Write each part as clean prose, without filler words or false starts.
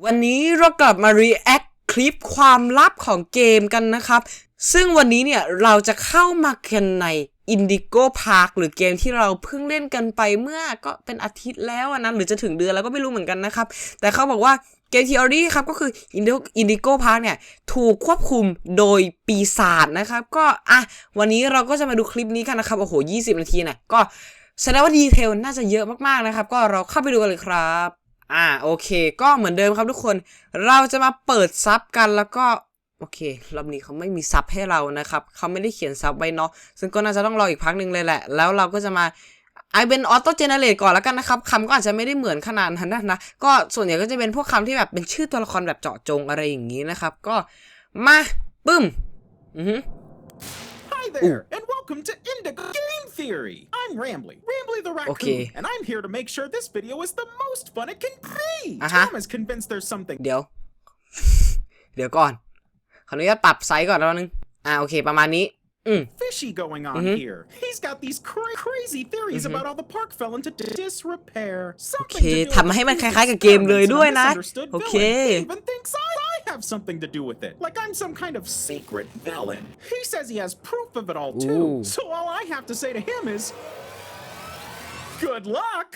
วันนี้เรากลับมา react คลิปความลับของเกมกันนะครับซึ่งวันนี้เนี่ยเราจะเข้ามากันใน Indigo Park หรือเกมที่เราเพิ่งเล่นกันไปเมื่อก็เป็นอาทิตย์แล้วนะหรือจะถึงเดือนแล้วก็ไม่รู้เหมือนกันนะครับแต่เขาบอกว่าเกม Theory ครับก็คือ Indigo Park เนี่ยถูกควบคุมโดยปีศาจนะครับก็วันนี้เราก็จะมาดูคลิปนี้กันนะครับโอ้โห20 นาทีเนี่ยก็แสดงว่าดีเทลน่าจะเยอะมากๆนะครับก็เราเข้าไปดูกันเลยครับโอเคก็เหมือนเดิมครับทุกคนเราจะมาเปิดซับกันแล้วก็โอเครอบนี้เขาไม่มีซับให้เรานะครับเขาไม่ได้เขียนซับไว้เนาะซึ่งก็น่าจะต้องรออีกพักหนึ่งเลยแหละแล้วเราก็จะมาเป็นออโต้เจเนเรตก่อนแล้วกันนะครับคำก็อาจจะไม่ได้เหมือนขนาดนั้นนะก็ส่วนใหญ่ก็จะเป็นพวกคำที่แบบเป็นชื่อตัวละครแบบเจาะจงอะไรอย่างนี้นะครับก็มาปึ้มHi there, and welcome to Indigo Game Theory. I'm Rambly the raccoon, and I'm here to make sure this video is the most fun it can be. Tom is convinced there's something. เดี๋ยวก่อนขออนุญาตปรับไซส์ก่อนแล้วนึงโอเคประมาณนี้Fishy going on here. He's got these crazy theories about how the park fell into disrepair. Something to do ทำให้มันคล้ายๆกับเกมเลยด้วยนะโอเค He even thinks I have something to do with it, like I'm some kind of secret villain. He says he has proof of it all too. So all I have to say to him is, good luck.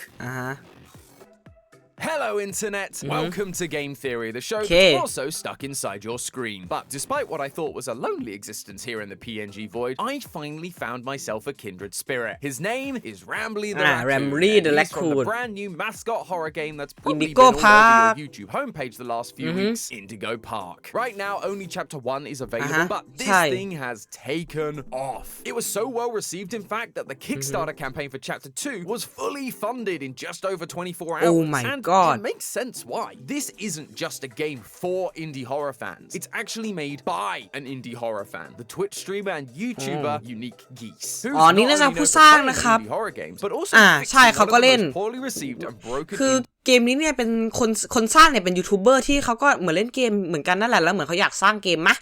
Hello Internet! Welcome to Game Theory, the show that's also stuck inside your screen. But despite what I thought was a lonely existence here in the PNG void, I finally found myself a kindred spirit. His name is Rambly the Raccoon. He's from the brand new Mascot horror game that's probably been all over your YouTube homepage the last few weeks, Indigo Park. Right now, only Chapter 1 is available, but this thing has taken off. It was so well received, in fact, that the Kickstarter campaign for Chapter 2 was fully funded in just over 24 hours. Oh my God. It makes sense why. This isn't just a game for indie horror fans. It's actually made by an indie horror fan, the Twitch streamer and YouTuber Unique Geese. Who's not only known for playing indie horror games, but also fixing one of the most poorly received and broken คือเกมนี้เนี่ยเป็นคนสร้างเนี่ยเป็นยูทูบเบอร์ที่เขาก็เหมือนเล่นเกมเหมือนกันนั่นแหละแล้วเหมือนเขาอยากสร้างเกมมะ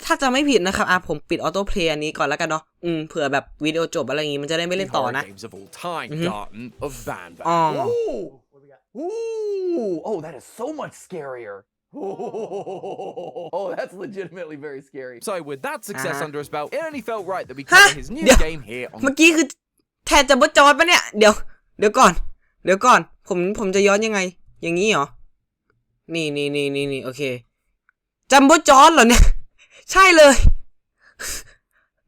ถ้าจะไม่ผิดนะครับผมปิดออโต้เพลย์อันนี้ก่อนแล้วกันเนาะเผื่อแบบวิดีโอจบอะไรอย่างงี้มันจะได้ไม่เล่นต่อนะOh, that is so much scarier. Oh, that's legitimately very scary. So with that success under his belt, it only felt right that we cover his new game here on เมื่อกี้คือแทนจะบดจอดปะเนี่ยเดี๋ยวก่อนผมจะย้อนยังไงอย่างนี้เหรอนี่โอเคจัมโบ้จอร์เหรอเนี่ยใช่เลย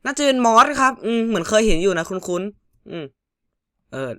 น่าจะเป็นมอสครับเหมือนเคยเห็นอยู่นะคุ้น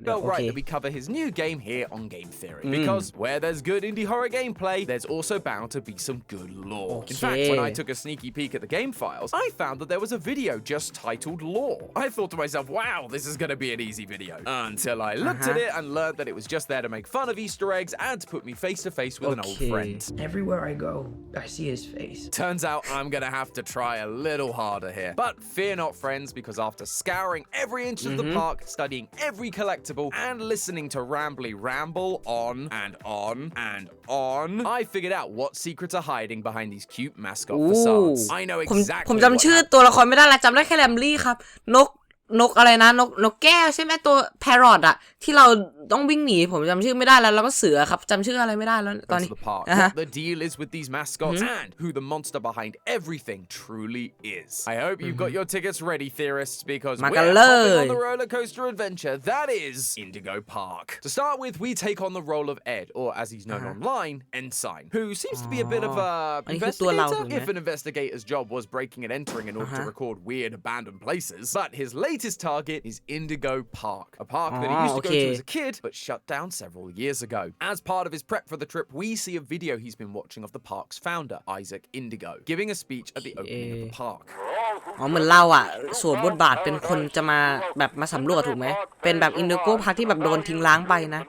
felt right that we cover his new game here on Game Theory because where there's good indie horror gameplay, there's also bound to be some good lore. In fact, when I took a sneaky peek at the game files, I found that there was a video just titled Lore. I thought to myself, wow, this is going to be an easy video. Until I looked at it and learned that it was just there to make fun of Easter eggs and to put me face to face with an old friend. Everywhere I go, I see his face. Turns out I'm going to have to try a little harder here. But fear not, friends, because after scouring every inch of the park, studying every collectible and listening to Rambly ramble on and on and on, I figured out what secrets are hiding behind these cute mascot facades. I know exactly ผมจำชื่อตัวละครไม่ได้ละจำได้แค่แรมลี่ครับนกอะไรนะนกแก้วใช่ไหมตัว parrot ที่เราต้องวิ่งหนีผมจำชื่อไม่ได้แล้วก็เสือครับจำชื่ออะไรไม่ได้แล้วตอนนี้ What the deal is with these mascots and who the monster behind everything truly is. I hope you've got your tickets ready, theorists, because we're hopping on the roller coaster adventure that is Indigo Park. To start with, we take on the role of Ed, or as he's known online, Ensign, who seems to be a bit of a investigator. If an investigator's job was breaking and entering in order to record weird abandoned places, but his latest target is Indigo Park, a park that he used to go to as a kid but shut down several years ago. As part of his prep for the trip, we see a video he's been watching of the park's founder, Isaac Indigo, giving a speech at the opening of the park. เหมือนเราสวมบทบาทเป็นคนจะมาแบบมาสำรวจถูกไหมเป็นแบบ Indigo Park ที่แบบโดนทิ้งล้างไปนะ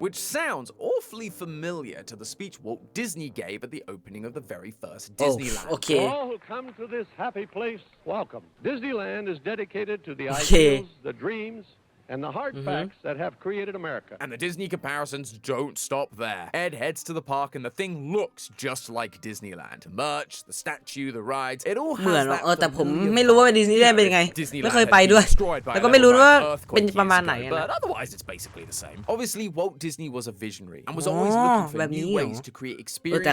Which sounds awfully familiar to the speech Walt Disney gave at the opening of the very first Disneyland. All who come to this happy place, welcome. Disneyland is dedicated to the ideals, the dreams, and the hard facts that have created America. And the Disney comparisons don't stop there. Ed heads to the park and the thing looks just like Disneyland. The merch, the statue, the rides, it all เหมือน has that แต่ผมไม่รู้ว่าดิสนีย์แลนด์เป็นยังไงไม่เคยไปด้วยแล้วก็ไม่รู้ว่าเป็นประมาณไหน but otherwise it's basically the same. Obviously Walt Disney was a visionary and was always looking for new ways to create experiences แต่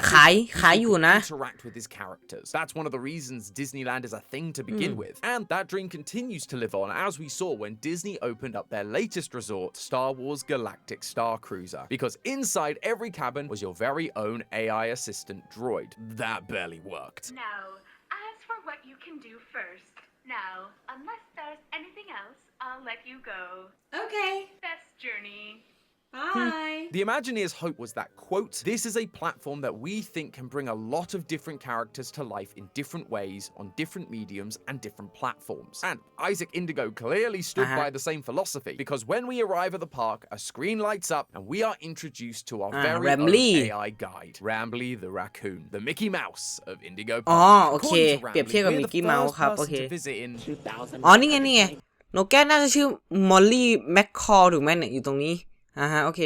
ขายอยู่นะ interact with his characters. That's one of the reasons Disneyland is a thing to begin with. And that dream continues to live on as we saw when Disney opened up their latest resort, Star Wars Galactic Star Cruiser. Because inside every cabin was your very own AI assistant droid. That barely worked. Now, as for what you can do first. Now, unless there's anything else, I'll let you go. Okay. Best journey. Bye. The Imagineer's hope was that, quote, this is a platform that we think can bring a lot of different characters to life in different ways on different mediums and different platforms. And Isaac Indigo clearly stood by the same philosophy, because when we arrive at the park, a screen lights up and we are introduced to our very own AI guide, Rambly the raccoon, the Mickey Mouse of Indigo Park. อ๋อโอเคเปรียบเทียบกับมิกกี้เมาส์ครับโอเคอ๋อนี่ไงนกแก้วน่าจะชื่อมอลลี่แมคคอร์ถูกไหมเนี่ยอยู่ตรงนี้โอเค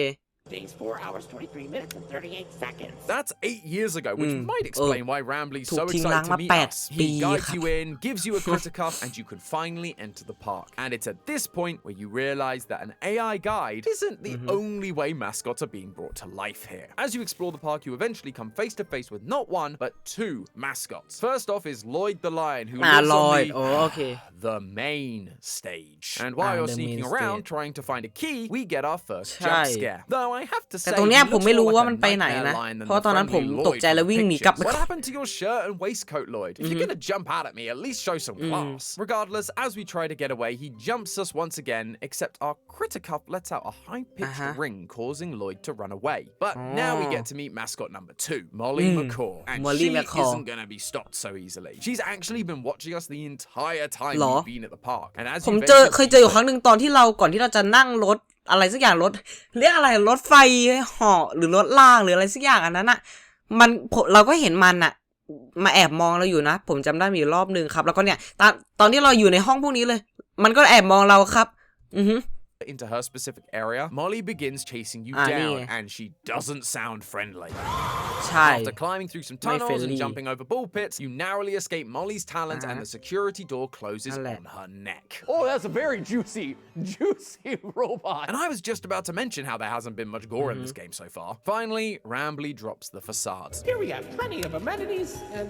Things 4 hours, 23 minutes, and 38 seconds. That's 8 years ago, which might explain why Rambly's so excited to meet us. He guides you in, gives you a critter cuff, and you can finally enter the park. And it's at this point where you realize that an AI guide isn't the only way mascots are being brought to life here. As you explore the park, you eventually come face to face with not one, but two mascots. First off is Lloyd the lion, who lives on the main stage. And while you're sneaking around trying to find a key, we get our first jump scare. Though I have to say, แต่ตรงเนี้ยผมไม่รู้ว่ามันไปไหนนะเพราะตอนนั้นผมตกใจแล้ววิ่งหนีกลับไป What happened to your shirt and waistcoat, Lloyd? If you're gonna jump out at me, at least show some class. Regardless, as we try to get away, he jumps us once again, except our critter cuff lets out a high-pitched ring, causing Lloyd to run away. But now we get to meet mascot number 2, Molly McCaw, and she isn't gonna be stopped so easily. She's actually been watching us the entire time we've been at the park. And as ผมเคยเจออยู่ครั้งหนึ่งตอนที่เราก่อนที่เราจะนั่งรถอะไรสักอย่างรถเรียกอะไรรถไฟเหาะหรือรถรางหรืออะไรสักอย่างอันนั้นอ่ะเราก็เห็นมันอ่ะมาแอบมองเราอยู่นะผมจำได้มีรอบนึงครับแล้วก็เนี่ยตอนที่เราอยู่ในห้องพวกนี้เลยมันก็แอบมองเราครับinto her specific area, Molly begins chasing you down, and she doesn't sound friendly. After climbing through some tunnels and jumping over ball pits, you narrowly escape Molly's talons, and the security door closes on her neck. Oh, that's a very juicy robot. And I was just about to mention how there hasn't been much gore in this game so far. Finally, Rambly drops the facade. Here we have plenty of amenities and...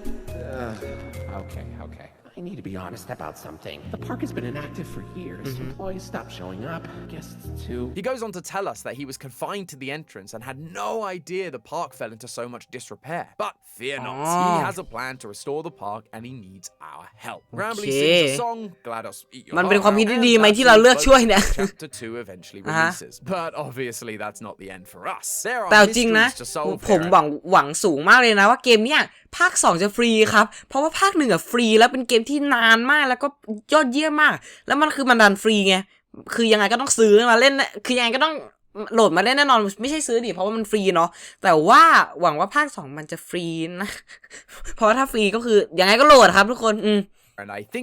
Okay. I need to be honest about something. The park has been inactive for years. Employees stopped showing up. Guests too. He goes on to tell us that he was confined to the entrance and had no idea the park fell into so much disrepair. But fear not, he has a plan to restore the park and he needs our help. Rambly sings a song, GLaDOS Eat Your มันเป็นความคิดที่ดีไหมที่เราเลือกช่วยเนี่ย Chapter 2 eventually releases. But obviously that's not the end for us. There are แต่จริงนะ mysteries to solve ผมหวังสูงมากเลยนะว่าเกมเนี้ยภาค2จะฟรีครับเพราะว่าภาค1อ่ะฟรีแล้วเป็นเกมที่นานมากแล้วก็ยอดเยี่ยมมากแล้วมันดันฟรีไงคือยังไงก็ต้องซื้อมาเล่นคือยังไงก็ต้องโหลดมาเล่นแน่นอนไม่ใช่ซื้อดิเพราะว่ามันฟรีเนาะแต่ว่าหวังว่าภาค2มันจะฟรีนะเพราะว่าถ้าฟรีก็คือยังไงก็โหลดครับทุกคน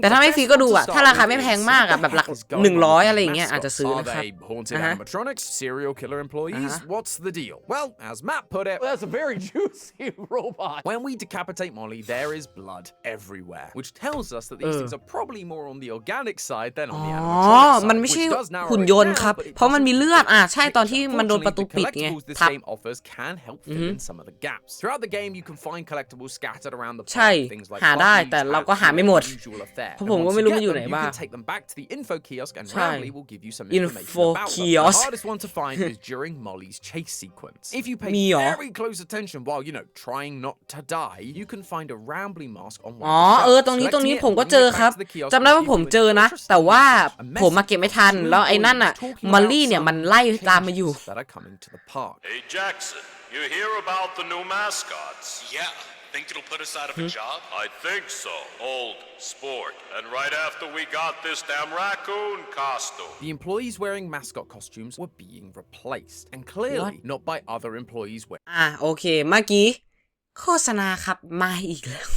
แต่ถ้าไม่ฟรีก็ดูอ่ะถ้าราคาไม่แพงมากอ่ะแบบหลัก100อะไรอย่างเงี้ยอาจจะซื้อนะครับ Haunted animatronics, serial killer employees. What's the deal? Well, as Matt put it, that's a very juicy robot. When we decapitate Molly, there is blood everywhere, which tells us that these things are probably more on the organic side than on the animatronic side. มันไม่ใช่หุ่นยนต์ครับเพราะมันมีเลือดใช่ตอนที่มันโดนประตูปิดไง this game offers can help fill in some of the gaps. Throughout the game, you can find collectibles scattered around the park. Things like หาได้แต่เราก็หาไม่หมดเพราะผมก็ไม่รู้มันอยู่ไหนบ้าง You can take them back to the info kiosk and Rambly will give you some information about them. The hardest one to find is during Molly's chase sequence. If you pay very close attention while, trying not to die, you can find a Rambly mask on one of the shelves. ตรงนี้ผมก็เจอครับจำได้ว่าผมเจอนะแต่ว่าผมมาเก็บไม่ทันแล้วไอ้นั่นน่ะมอลลี่เนี่ยมันไล่ตามมาอยู่ that are coming to the park. Hey Jackson, you hear about the new mascots? Yeah. Think it'll put us out of a job? I think so. Old, sport, and right after we got this damn raccoon costume. The employees wearing mascot costumes were being replaced, and clearly not by other employees wearing. โอเคเมื่อกี้โฆษณาครับมาอีกแล้ว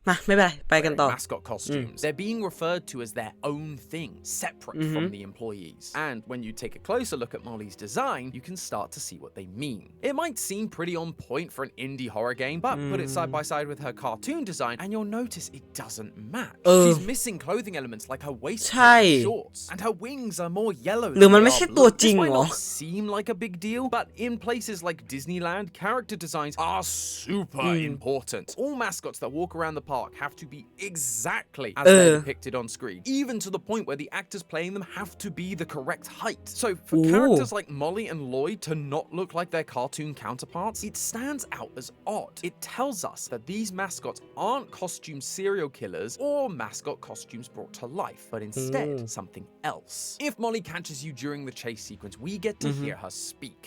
มาไม่เป็นไรไปกันต่อ Mascot costumes. They're being referred to as their own thing, separate from the employees. And when you take a closer look at Molly's design, you can start to see what they mean. It might seem pretty on point for an indie horror game, but put it side by side with her cartoon design, and you'll notice it doesn't match. She's missing clothing elements like her waistcoat and shorts, and her wings are more yellow. หรือมันไม่ใช่ตัวจริง This เหรอ might not seem like a big deal, but in places like Disneyland, character designs are super important. All mascots that walk around the park have to be exactly as they're depicted on screen, even to the point where the actors playing them have to be the correct height. So for characters like Molly and Lloyd to not look like their cartoon counterparts, it stands out as odd. It tells us that these mascots aren't costume serial killers or mascot costumes brought to life, but instead something else. If Molly catches you during the chase sequence, we get to hear her speak.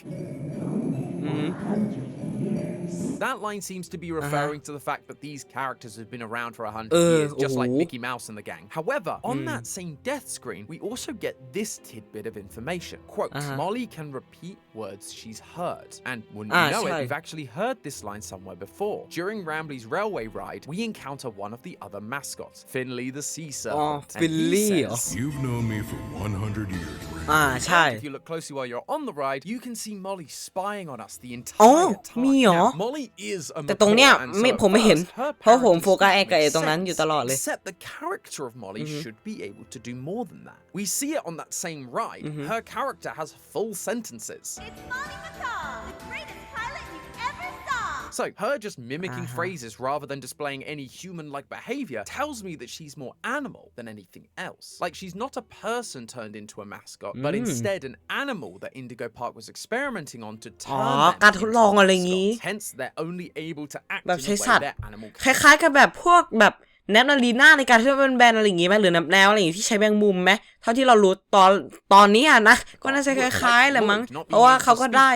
That line seems to be referring to the fact that these characters have been around for 100 years, just like Mickey Mouse and the gang. However, on that same death screen, we also get this tidbit of information. Quote, Molly can repeat words she's heard. And wouldn't you know it, we've actually heard this line somewhere before. During Rambly's railway ride, we encounter one of the other mascots, Finley the sea serpent. And he says, You've known me for 100 years, Ray. If you look closely while you're on the ride, you can see Molly spying on us the entire time. มีเหรอ Now, Molly is a แต่ตรงเนี้ย macaw, and so ผมไม่เห็น at first, her เพราะผม parody โฟกัส speak ไอ้ makes ตรงนั้นอยู่ตลอดเลย except the character of Molly should be able to do more than that. We see it on that same ride. Her character has full sentences. It's Molly Macaw, the greatest pilot you've ever saw. So her just mimicking phrases rather than displaying any human-like behavior tells me that she's more animal than anything else. Like she's not a person turned into a mascot, but instead an animal that Indigo Park was experimenting on to turn them การทดลองอะไรงี้ Hence, they're only able to act แบบ in ใช้ the สั way ตว์ their animal คล้ายๆกับแบบพวกแบบแนบนารีน่าในการที่มันเป็นแบรนด์อะไรอย่างงี้ไหมหรือแนวอะไรอย่างงี้ที่ใช้แมงมุมไหมเท่าที่เรารู้ตอนนี้นะก็น่าจะคล้ายๆแหละมั้งเพราะว่าเขาก็ได้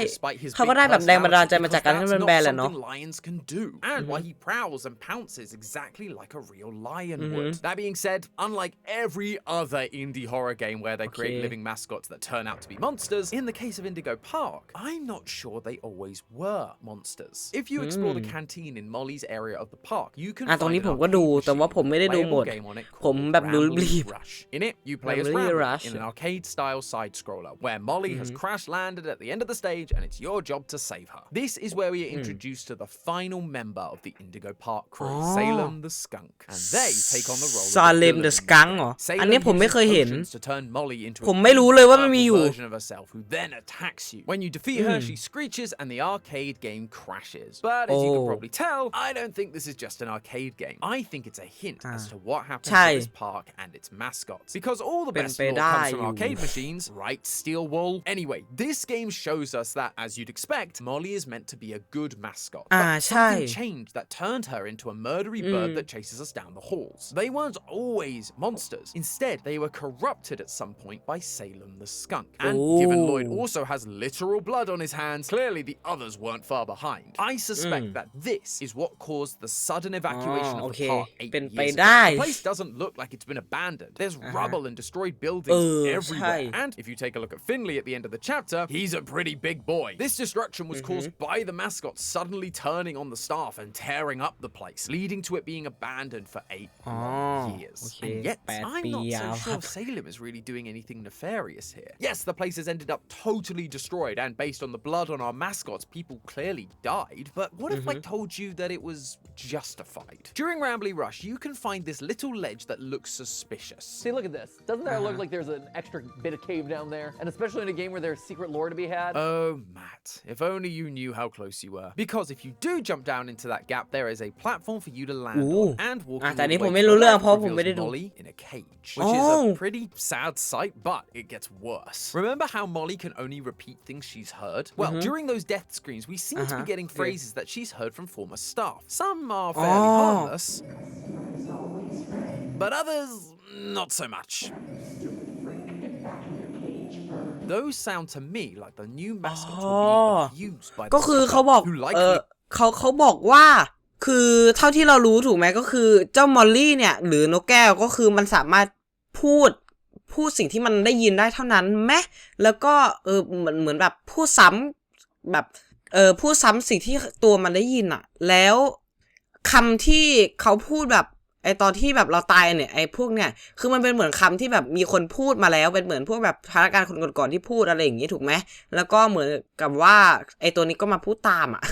แบบแรงบันดาลใจมาจากการที่มันเป็นแบรนด์แหละเนาะ lions can do and why he prowls and pounces exactly like a real lion would. That being said, unlike every other indie horror game where they create living mascots that turn out to be monsters, in the case of Indigo Park, I'm not sure they always were monsters. If you explore the canteen in Molly's area of the park, you can ตรง find นี้ an ผมก็ดู arcade แต่ว่าผมไม่ได้ดูหมด playable game on it ผม called แบบดู Rambly รีบ Rush. In it, you play as Rambly Rambly Rush in an arcade-style side-scroller where Molly has crash landed at the end of the stage and it's your job to save her. This is where we are introduced to the final member of the Indigo Park crew, Salem the Skunk, and they take on the role of Salem the Skunk เหรอ อันนี้ผมไม่เคยเห็น to turn Molly into ผมไม่รู้เลยว่ามันมีอยู่ version of herself who then attacks you. When you defeat her, she screeches and the arcade game crashes. But as you can probably tell, I don't think this is just an arcade game. I think it's a hint as to what happens to this park and its mascots. Because all the best lore comes from arcade machines, right, Steel Wool? Anyway, this game shows us that, as you'd expect, Molly is meant to be a good mascot. But something changed that turned her into a murdery bird that chases us down the halls. They weren't always monsters. Instead, they were corrupted at some point by Salem the Skunk. And given Lloyd also has literal blood on his hands, clearly the others weren't far behind. I suspect that this is what caused the sudden evacuation of the park 8 years ago. The place doesn't look like it's been abandoned. There's rubble and destroyed buildings everywhere. And if you take a look at Finley at the end of the chapter, he's a pretty big boy. This destruction was caused by the mascots suddenly turning on the staff and tearing up the place, leading to it being abandoned for 8 long years. And yet, I'm not so sure Salem is really doing anything nefarious here. Yes, the place has ended up totally destroyed, and based on the blood on our mascots, people clearly died. But what if I told you that it was justified? During Rambly Rush, you can find this little ledge that looks suspicious. See, look at this. Doesn't that look like there's an extra bit of cave down there? And especially in a game where there's secret lore to be had? Oh, Matt, if only you knew how close you were. Because if you do jump down into that gap, there is a platform for you to land on. And walking all the way to the left reveals Molly in a cage, which is a pretty sad sight, but it gets worse. Remember how Molly can only repeat things she's heard? Well, during those death screens, we seem to be getting phrases that she's heard from former staff. Some are fairly harmless, but others, not so much. Those sound to me like the new mascots will be abused by the ก็คือเขาบอก who like it. เขาบอกว่าคือเท่าที่เรารู้ถูกไหมก็คือเจ้ามอลลี่เนี่ยหรือนกแก้วก็คือมันสามารถพูดสิ่งที่มันได้ยินได้เท่านั้นแม้แล้วก็เหมือนแบบพูดซ้ำแบบพูดซ้ำสิ่งที่ตัวมันได้ยินอ่ะแล้ว คำที่เขาพูดแบบไอตอนที่แบบเราตายเนี่ยไอพวกเนี่ยคือมันเป็นเหมือนคำที่แบบมีคนพูดมาแล้วเป็นเหมือนพวกแบบพนักงานคนก่อนๆที่พูดอะไรอย่างงี้ถูกไหมแล้วก็เหมือนกับว่าไอตัวนี้ก็มาพูดตามอ่ะ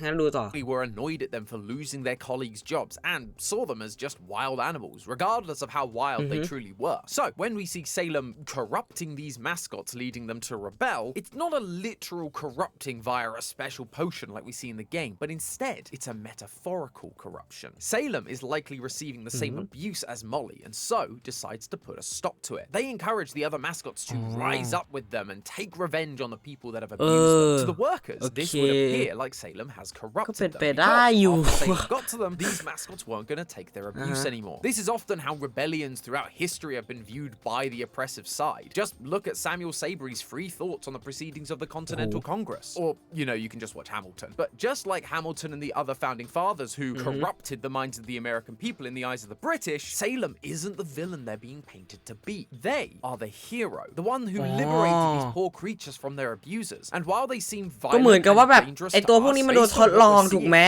งั้นดูต่อ We were annoyed at them for losing their colleagues' jobs and saw them as just wild animals, regardless of how wild they truly were. So, when we see Salem corrupting these mascots, leading them to rebel, it's not a literal corrupting via a special potion like we see in the game, but instead, it's a metaphorical corruption. Salem is likely receiving the same abuse as Molly, and so decides to put a stop to it. They encourage the other mascots to rise up with them and take revenge on the people that have abused them. To the workers, this would appear like Salem has corrupted them because after Salem got to them, these mascots weren't going to take their abuse anymore. This is often how rebellions throughout history have been viewed by the oppressive side. Just look at Samuel Sabry's free thoughts on the proceedings of the Continental Congress. Or, you can just watch Hamilton. But just like Hamilton and the other founding fathers who corrupted the minds of the American people in the eyes of the British, Salem isn't the villain they're being painted to be. They are the hero, the one who liberated these poor creatures from their abusers. And while they seem violent and dangerous to us, ทดลองถูกไหม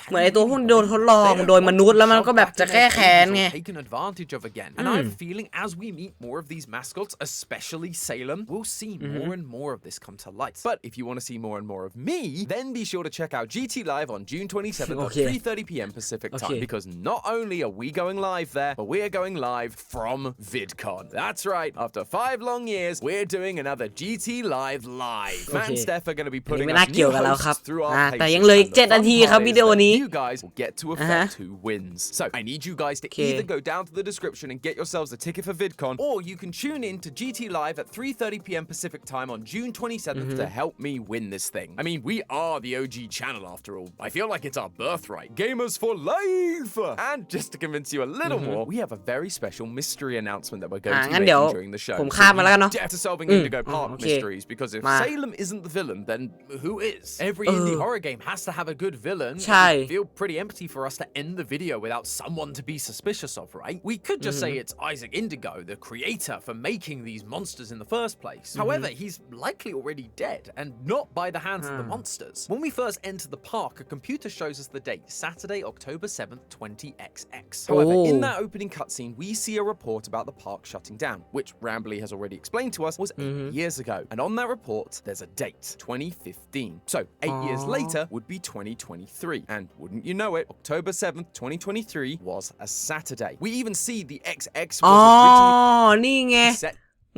เหมือนไอตัวพวกนี้โดนทดลองโดยมนุษย์แล้วมันก็แบบจะแก้แค้นไง taken advantage of again and I have a feeling as we meet more of these mascots especially Salem we'll see more and more of this come to light but if you want to see more and more of me then be sure to check out GT Live on June 27th at 3:30 p.m. Pacific time because not only are we going live there but we are going live from VidCon. That's right, after 5 long years we're doing another GT Live live. Matt and Steph are going to be putting us new hosts through our pages. แต่ยังเลย7 นาทีครับวิดีโอนี้ You guys will get to affect who wins. So I need you guys to either go down to the description and get yourselves a ticket for VidCon, or you can tune in to GT Live at 3:30 p.m. Pacific time on June 27th to help me win this thing. I mean, we are the OG channel after all. I feel like it's our birthright. Gamers for life! And just to convince you a little more, we have a very special mystery announcement that we're going to be making during the show. So you dare to solving Indigo Park mysteries, because if Salem isn't the villain, then who is? Every indie horror game has to have a good villain. It would feel pretty empty for us to end the video without someone to be suspicious of, right? We could just say it's Isaac Indigo, the creator, for making these monsters in the first place. However, he's likely already dead, and not by the hands of the monsters. When we first enter the park, a computer shows us the date, Saturday, October 7th, 20XX. However, in that opening cutscene, we see a report about the park shutting down, which Rambly has already explained to us was 8 years ago. And on that report, there's a date, 2015. So 8 years later would be 2023. And wouldn't you know it, October 7th, 2023 was a Saturday. We even see the XX was originally นี่ไง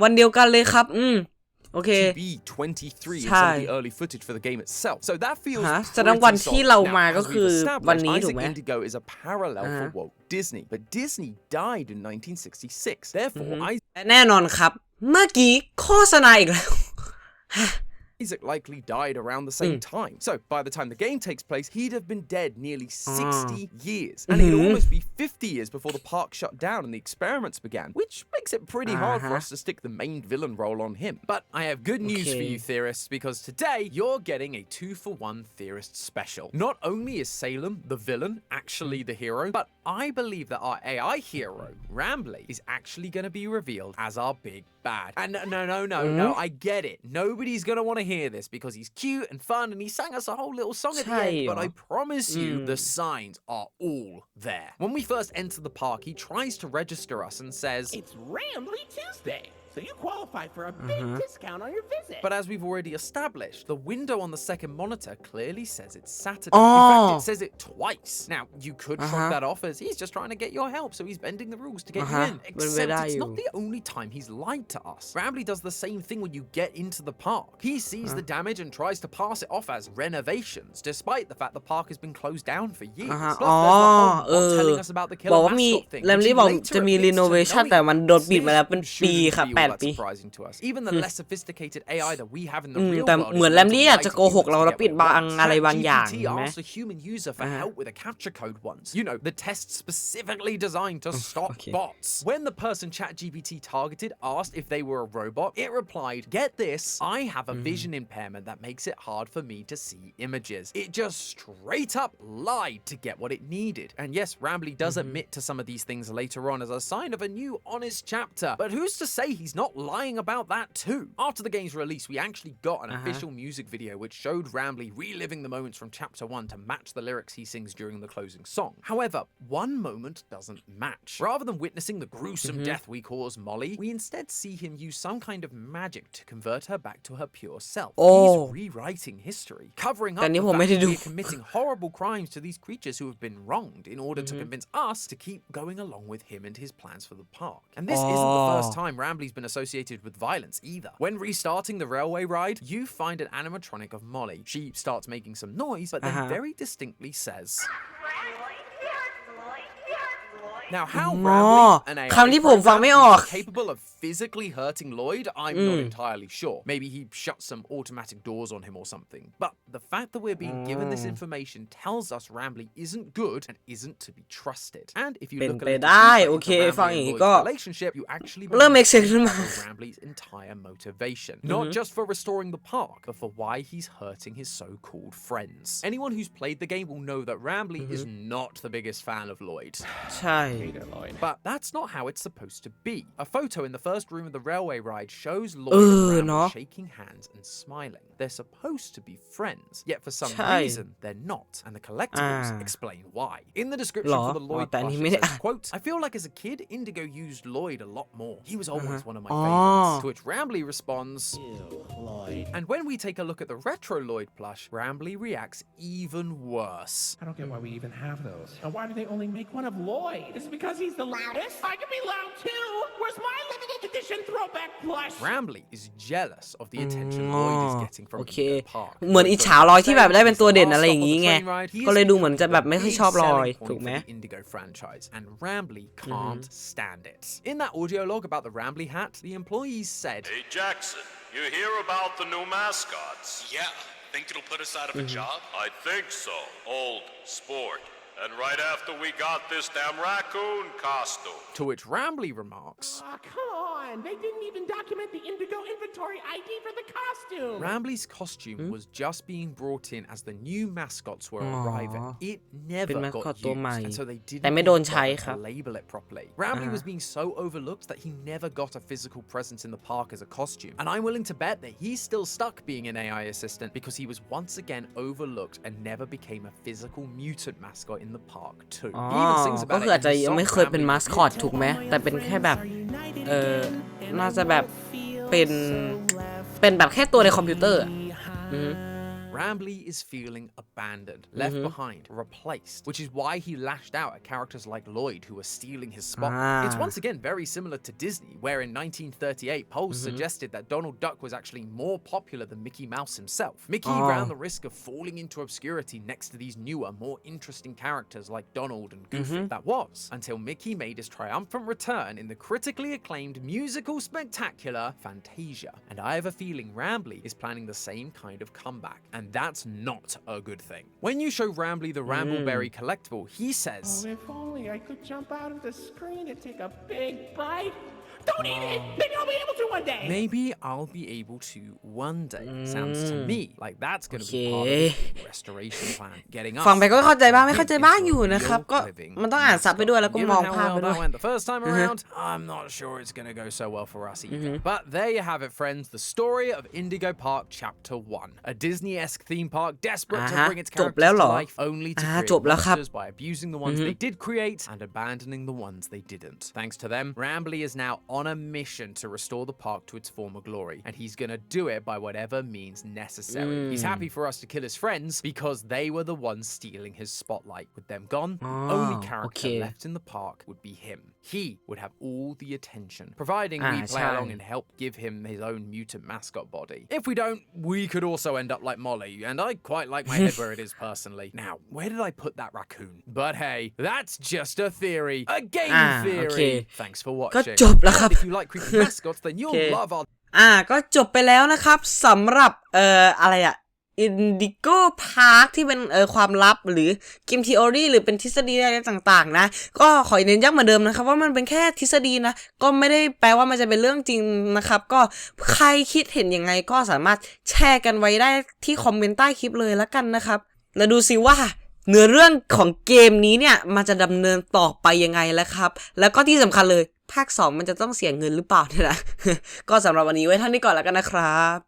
วันเดียวกันเลยครับโอเค to be 23 in some of the early footage for the game itself. So that feels แสดงวันที่เรามาก็คือวันนี้ถูก Isaac ไหม Indigo is a parallel for Walt Disney, but Disney died in 1966. Therefore, Isaac แน่นอนครับเมื่อกี้โฆษณาอีกแล้ว Isaac likely died around the same time. So by the time the game takes place, he'd have been dead nearly 60 years. And it'd almost be 50 years before the park shut down and the experiments began, which makes it pretty hard for us to stick the main villain role on him. But I have good news for you, theorists, because today you're getting a 2-for-1 theorist special. Not only is Salem, the villain, actually the hero, but I believe that our AI hero, Rambly, is actually going to be revealed as our big bad. And no, I get it. Nobody's going to want to hear this because he's cute and fun and he sang us a whole little song at the end, but I promise you the signs are all there. When we first enter the park, he tries to register us and says, "It's Rambly Tuesday, so you qualify for a big discount on your visit." But as we've already established, the window on the second monitor clearly says it's Saturday. In fact, it says it twice. Now, you could shrug that off as he's just trying to get your help, so he's bending the rules to get you in. Except it's not the only time he's lied to us. Rambly does the same thing when you get into the park. He sees the damage and tries to pass it off as renovations, despite the fact the park has been closed down for years. Plus, there's the whole telling us about the killer mascot thing, which he later admits to knowing not surprising to us. Even the less sophisticated AI that we have in the real world เหมือนแรมลี่อาจจะโกหกเราแล้วปิดบังอะไรบางอย่าง GPT asked a human user for help with a captcha code once. You know, the test specifically designed to stop bots. When the person ChatGPT targeted asked if they were a robot, it replied, "Get this, I have a vision impairment that makes it hard for me to see images." It just straight up lied to get what it needed. And yes, Rambly does admit to some of these things later on as a sign of a new honest chapter. But who's to say he's he's not lying about that too. After the game's release, we actually got an official music video which showed Rambly reliving the moments from chapter 1 to match the lyrics he sings during the closing song. However, one moment doesn't match. Rather than witnessing the gruesome death we cause Molly, we instead see him use some kind of magic to convert her back to her pure self. He's rewriting history, covering up the fact that we're committing horrible crimes to these creatures who have been wronged in order to convince us to keep going along with him and his plans for the park. And this isn't the first time Rambly's been associated with violence either. When restarting the railway ride, you find an animatronic of Molly. She starts making some noise, but then very distinctly says... Now, how Rambly, an AI program, is capable of physically hurting Lloyd, I'm not entirely sure. Maybe he shuts some automatic doors on him or something. But the fact that we're being given this information tells us Rambly isn't good and isn't to be trusted. And if you look at the relationship, you actually believe Rambly's entire motivation. Not just for restoring the park, but for why he's hurting his so-called friends. Anyone who's played the game will know that Rambly is not the biggest fan of Lloyd. ใช่ But that's not how it's supposed to be. A photo in the first room of the railway ride shows Lloyd and Rambly shaking hands and smiling. They're supposed to be friends, yet for some reason they're not, and the collectibles explain why. In the description for the Lloyd plush, it says, quote, I feel like as a kid, Indigo used Lloyd a lot more. He was always one of my favorites. To which Rambly responds, ew, Lloyd. And when we take a look at the retro Lloyd plush, Rambly reacts even worse. I don't get why we even have those. And why do they only make one of Lloyd? Is it because he's the loudest? I can be loud too! Where's my limited edition throwback plush? Rambly is jealous of the attention Lloyd is getting from Indigo Park. เหมือนอิจฉาลอยที่แบบได้เป็นตัวเด่นอะไรอย่างงี้ไงก็เลยดูเหมือนจะแบบไม่ค่อยชอบลอยถูกไหม Indigo franchise, and Rambly can't stand it. In that audio log about the Rambly hat, the employees said, Hey Jackson, you hear about the new mascots? Yeah. Think it'll put us out of a job? I think so. Old sport. And right after we got this damn raccoon costume. To which Rambly remarks, oh, come on! They didn't even document the Indigo inventory ID for the costume! Rambly's costume was just being brought in as the new mascots were arriving. It never got used, and so they didn't label it properly. Rambly was being so overlooked that he never got a physical presence in the park as a costume. And I'm willing to bet that he's still stuck being an AI assistant because he was once again overlooked and never became a physical mutant mascot in the park too. ก็คืออาจจะยังไม่เคยเป็นมาสคอตถูกไหมแต่เป็นแค่แบบน่าจะแบบเป็นแบบแค่ตัวในคอมพิวเตอร์ Rambly is feeling abandoned, left behind, replaced, which is why he lashed out at characters like Lloyd who were stealing his spot. It's once again very similar to Disney, where in 1938 polls suggested that Donald Duck was actually more popular than Mickey Mouse himself. Mickey ran the risk of falling into obscurity next to these newer, more interesting characters like Donald and Goofy. That was until Mickey made his triumphant return in the critically acclaimed musical spectacular Fantasia. And I have a feeling Rambly is planning the same kind of comeback. And that's not a good thing. When you show Rambly the Rambleberry collectible, he says, oh, if only I could jump out of the screen and take a big bite. Don't eat it! Maybe I'll be able to one day! Maybe I'll be able to one day. Sounds to me like that's gonna be part of the restoration plan. Getting us ฟังไปก็เข้าใจบ้างไม่เข้าใจบ้างอยู่นะครับก็มันต้องอ่านซับไปด้วยแล้วก็มองภาพไปด้วย The first time around, I'm not sure it's gonna go so well for us either. But there you have it, friends. The story of Indigo Park Chapter 1. A Disney-esque theme park desperate to bring its characters to life, only to create monsters by abusing the ones they did create and abandoning the ones they didn't. Thanks to them, Rambly is now on a mission to restore the park to its former glory, and he's gonna do it by whatever means necessary. He's happy for us to kill his friends because they were the ones stealing his spotlight. With them gone, the only character left in the park would be him. He would have all the attention, providing we play along and help give him his own mutant mascot body. If we don't, we could also end up like Molly, and I quite like my head where it is personally. Now, where did I put that raccoon? But hey, that's just a theory. A game theory. Thanks for watching. ก็จบแล้วครับ If you like creepy mascots, then you'll love our ก็จบไปแล้วนะครับสำหรับอะไรอะ Indigo Park ที่เป็นความลับหรือเกมทีโอรีหรือเป็นทฤษฎีอะไรต่างๆนะก็ขอเน้นย้ำเหมือนเดิมนะครับว่ามันเป็นแค่ทฤษฎีนะก็ไม่ได้แปลว่ามันจะเป็นเรื่องจริงนะครับก็ใครคิดเห็นยังไงก็สามารถแชร์กันไว้ได้ที่คอมเมนต์ใต้คลิปเลยละกันนะครับแล้วดูซิว่าเนื้อเรื่องของเกมนี้เนี่ยมันจะดำเนินต่อไปยังไงแล้วครับแล้วก็ที่สำคัญเลย ภาค2มันจะต้องเสียเงินหรือเปล่าเนี่ยนะ ก็สำหรับวันนี้ไว้เท่านี้ก่อนแล้วกันนะครับ